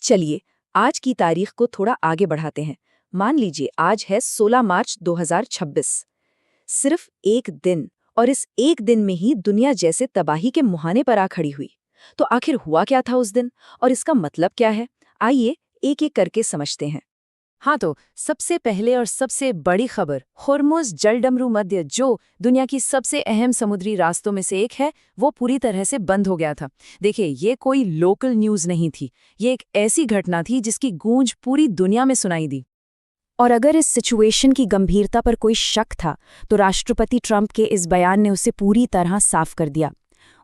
चलिए आज की तारीख को थोड़ा आगे बढ़ाते हैं। मान लीजिए आज है 16 मार्च 2026। सिर्फ एक दिन, और इस एक दिन में ही दुनिया जैसे तबाही के मुहाने पर आ खड़ी हुई। तो आखिर हुआ क्या था उस दिन, और इसका मतलब क्या है? आइए एक एक करके समझते हैं। हाँ, तो सबसे पहले और सबसे बड़ी खबर, होर्मुज़ जलडमरू मध्य, जो दुनिया की सबसे अहम समुद्री रास्तों में से एक है, वो पूरी तरह से बंद हो गया था। देखिए, ये कोई लोकल न्यूज़ नहीं थी, ये एक ऐसी घटना थी जिसकी गूंज पूरी दुनिया में सुनाई दी। और अगर इस सिचुएशन की गंभीरता पर कोई शक था, तो राष्ट्रपति ट्रंप के इस बयान ने उसे पूरी तरह साफ कर दिया।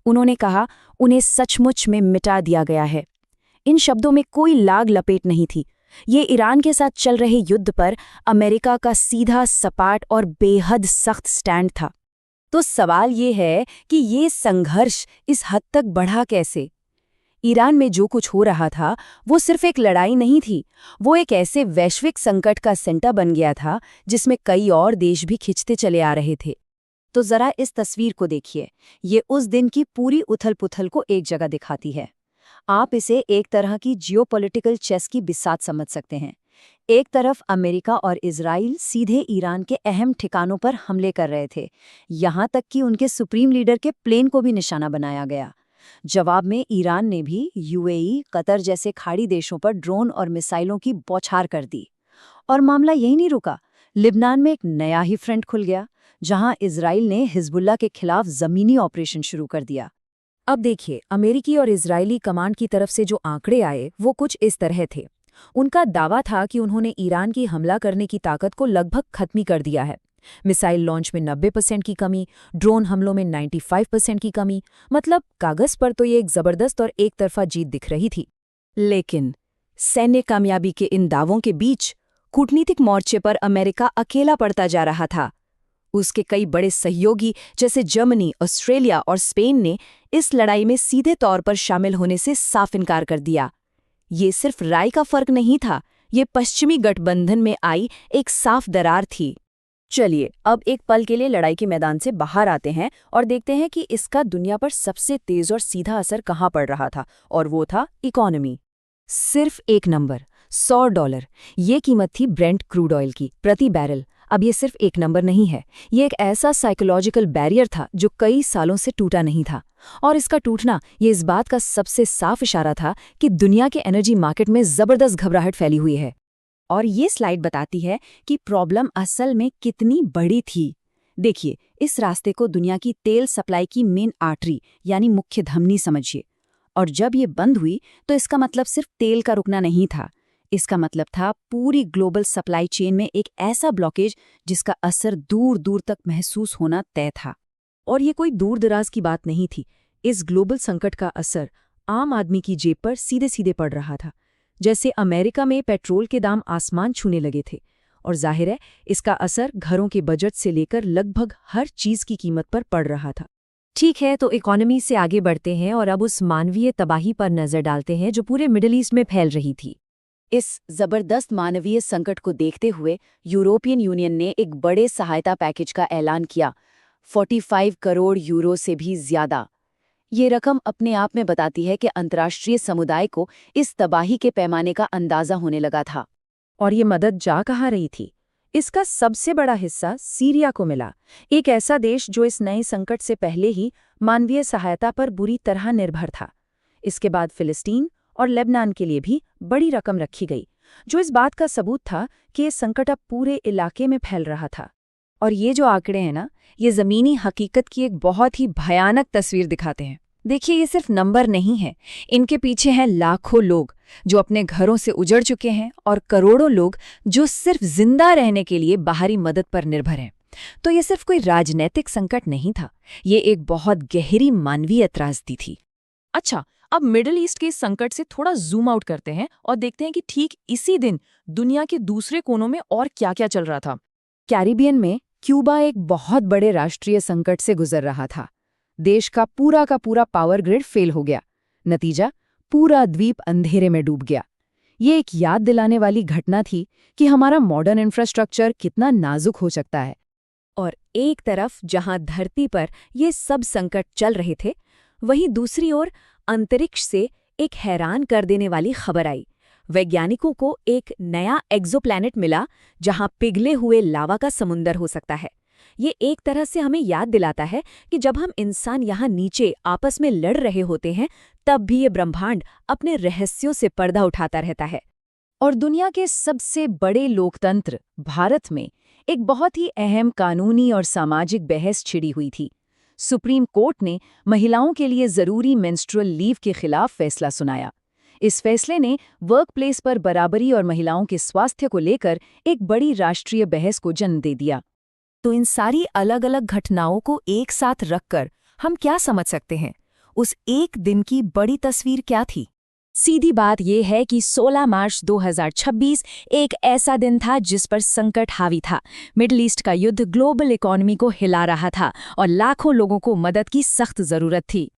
उन्होंने कहा, उन्हें सचमुच में मिटा दिया गया है। इन शब्दों में कोई लाग लपेट नहीं थी। ये ईरान के साथ चल रहे युद्ध पर अमेरिका का सीधा, सपाट और बेहद सख्त स्टैंड था। तो सवाल ये है कि ये संघर्ष इस हद तक बढ़ा कैसे? ईरान में जो कुछ हो रहा था वो सिर्फ एक लड़ाई नहीं थी, वो एक ऐसे वैश्विक संकट का सेंटर बन गया था जिसमें कई और देश भी खिंचते चले आ रहे थे। तो जरा इस तस्वीर को देखिए, ये उस दिन की पूरी उथल-पुथल को एक जगह दिखाती है। आप इसे एक तरह की जियोपॉलिटिकल चेस की बिसात समझ सकते हैं। एक तरफ अमेरिका और इजराइल सीधे ईरान के अहम ठिकानों पर हमले कर रहे थे, यहाँ तक कि उनके सुप्रीम लीडर के प्लेन को भी निशाना बनाया गया। जवाब में ईरान ने भी यूएई, कतर जैसे खाड़ी देशों पर ड्रोन और मिसाइलों की बौछार कर दी। और मामला यही नहीं रुका, लिबनान में एक नया ही फ्रंट खुल गया, जहां इजराइल ने हिजबुल्लाह के खिलाफ जमीनी ऑपरेशन शुरू कर दिया। अब देखिए, अमेरिकी और इजरायली कमांड की तरफ से जो आंकड़े आए वो कुछ इस तरह थे। उनका दावा था कि उन्होंने ईरान की हमला करने की ताकत को लगभग खत्म कर दिया है। मिसाइल लॉन्च में 90% की कमी, ड्रोन हमलों में 95% की कमी। मतलब कागज पर तो ये एक जबरदस्त और एक तरफा जीत दिख रही थी। लेकिन सैन्य कामयाबी के इन दावों के बीच कूटनीतिक मोर्चे पर अमेरिका अकेला पड़ता जा रहा था। उसके कई बड़े सहयोगी जैसे जर्मनी, ऑस्ट्रेलिया और स्पेन ने इस लड़ाई में सीधे तौर पर शामिल होने से साफ इनकार कर दिया। ये सिर्फ राय का फर्क नहीं था, ये पश्चिमी गठबंधन में आई एक साफ दरार थी। चलिए अब एक पल के लिए लड़ाई के मैदान से बाहर आते हैं और देखते हैं कि इसका दुनिया पर सबसे तेज और सीधा असर कहाँ पड़ रहा था, और वो था इकोनॉमी। सिर्फ एक नंबर, $100, ये कीमत थी ब्रेंट क्रूड ऑयल की प्रति बैरल। अब ये सिर्फ एक नंबर नहीं है, ये एक ऐसा साइकोलॉजिकल बैरियर था जो कई सालों से टूटा नहीं था। और इसका टूटना ये इस बात का सबसे साफ इशारा था कि दुनिया के एनर्जी मार्केट में जबरदस्त घबराहट फैली हुई है। और ये स्लाइड बताती है कि प्रॉब्लम असल में कितनी बड़ी थी। देखिए, इस रास्ते को दुनिया की तेल सप्लाई की मेन आर्टरी यानी मुख्य धमनी समझिए। और जब ये बंद हुई तो इसका मतलब सिर्फ तेल का रुकना नहीं था, इसका मतलब था पूरी ग्लोबल सप्लाई चेन में एक ऐसा ब्लॉकेज जिसका असर दूर दूर तक महसूस होना तय था। और ये कोई दूर दराज की बात नहीं थी। इस ग्लोबल संकट का असर आम आदमी की जेब पर सीधे सीधे पड़ रहा था। जैसे अमेरिका में पेट्रोल के दाम आसमान छूने लगे थे, और जाहिर है इसका असर घरों के बजट से लेकर लगभग हर चीज की कीमत पर पड़ रहा था। ठीक है, तो इकोनॉमी से आगे बढ़ते हैं और अब उस मानवीय तबाही पर नजर डालते हैं जो पूरे मिडिल ईस्ट में फैल रही थी। इस जबरदस्त मानवीय संकट को देखते हुए यूरोपियन यूनियन ने एक बड़े सहायता पैकेज का ऐलान किया, 45 करोड़ यूरो से भी ज्यादा। ये रकम अपने आप में बताती है कि अंतर्राष्ट्रीय समुदाय को इस तबाही के पैमाने का अंदाजा होने लगा था। और ये मदद जा कहाँ रही थी? इसका सबसे बड़ा हिस्सा सीरिया को मिला, एक ऐसा देश जो इस नए संकट से पहले ही मानवीय सहायता पर बुरी तरह निर्भर था। इसके बाद फिलिस्तीन और लेबनान के लिए भी बड़ी रकम रखी गई, जो इस बात का सबूत था कि ये संकट अब पूरे इलाके में फैल रहा था। और ये जो आंकड़े हैं ना, ये ज़मीनी हकीकत की एक बहुत ही भयानक तस्वीर दिखाते हैं। देखिए, ये सिर्फ नंबर नहीं है, इनके पीछे हैं लाखों लोग जो अपने घरों से उजड़ चुके हैं और करोड़ों लोग जो सिर्फ जिंदा रहने के लिए बाहरी मदद पर निर्भर हैं। तो ये सिर्फ कोई राजनीतिक संकट नहीं था, ये एक बहुत गहरी मानवीय त्रासदी थी। अच्छा, अब मिडिल ईस्ट के संकट से थोड़ा जूम आउट करते हैं और देखते हैं कि ठीक इसी दिन दुनिया के दूसरे कोनों में और क्या-क्या चल रहा था। कैरिबियन में क्यूबा एक बहुत बड़े राष्ट्रीय संकट से गुजर रहा था। देश का पूरा पावर ग्रिड फेल हो गया। नतीजा, पूरा द्वीप अंधेरे में डूब गया। ये एक याद दिलाने वाली घटना थी कि हमारा मॉडर्न इंफ्रास्ट्रक्चर कितना नाजुक हो सकता है। और एक तरफ जहां धरती पर ये सब संकट चल रहे थे, वहीं दूसरी ओर अंतरिक्ष से एक हैरान कर देने वाली खबर आई। वैज्ञानिकों को एक नया एक्सोप्लैनेट मिला जहां पिघले हुए लावा का समुंदर हो सकता है। ये एक तरह से हमें याद दिलाता है कि जब हम इंसान यहाँ नीचे आपस में लड़ रहे होते हैं, तब भी ये ब्रह्मांड अपने रहस्यों से पर्दा उठाता रहता है। और दुनिया के सबसे बड़े लोकतंत्र भारत में एक बहुत ही अहम कानूनी और सामाजिक बहस छिड़ी हुई थी। सुप्रीम कोर्ट ने महिलाओं के लिए ज़रूरी मेंस्ट्रुअल लीव के खिलाफ फैसला सुनाया। इस फैसले ने वर्कप्लेस पर बराबरी और महिलाओं के स्वास्थ्य को लेकर एक बड़ी राष्ट्रीय बहस को जन्म दे दिया। तो इन सारी अलग अलग घटनाओं को एक साथ रखकर हम क्या समझ सकते हैं? उस एक दिन की बड़ी तस्वीर क्या थी? सीधी बात यह है कि 16 मार्च 2026 एक ऐसा दिन था जिस पर संकट हावी था। मिडिल ईस्ट का युद्ध ग्लोबल इकोनॉमी को हिला रहा था और लाखों लोगों को मदद की सख्त जरूरत थी।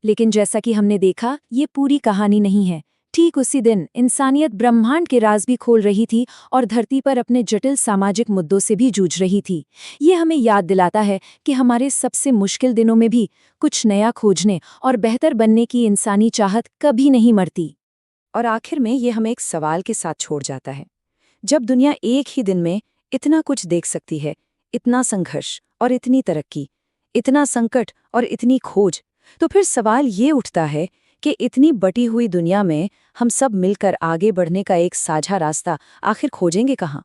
लेकिन जैसा कि हमने देखा, ये पूरी कहानी नहीं है। ठीक उसी दिन इंसानियत ब्रह्मांड के राज भी खोल रही थी और धरती पर अपने जटिल सामाजिक मुद्दों से भी जूझ रही थी। ये हमें याद दिलाता है कि हमारे सबसे मुश्किल दिनों में भी कुछ नया खोजने और बेहतर बनने की इंसानी चाहत कभी नहीं मरती। और आखिर में ये हमें एक सवाल के साथ छोड़ जाता है। जब दुनिया एक ही दिन में इतना कुछ देख सकती है, इतना संघर्ष और इतनी तरक्की, इतना संकट और इतनी खोज, तो फिर सवाल ये उठता है कि इतनी बटी हुई दुनिया में हम सब मिलकर आगे बढ़ने का एक साझा रास्ता आखिर खोजेंगे कहाँ?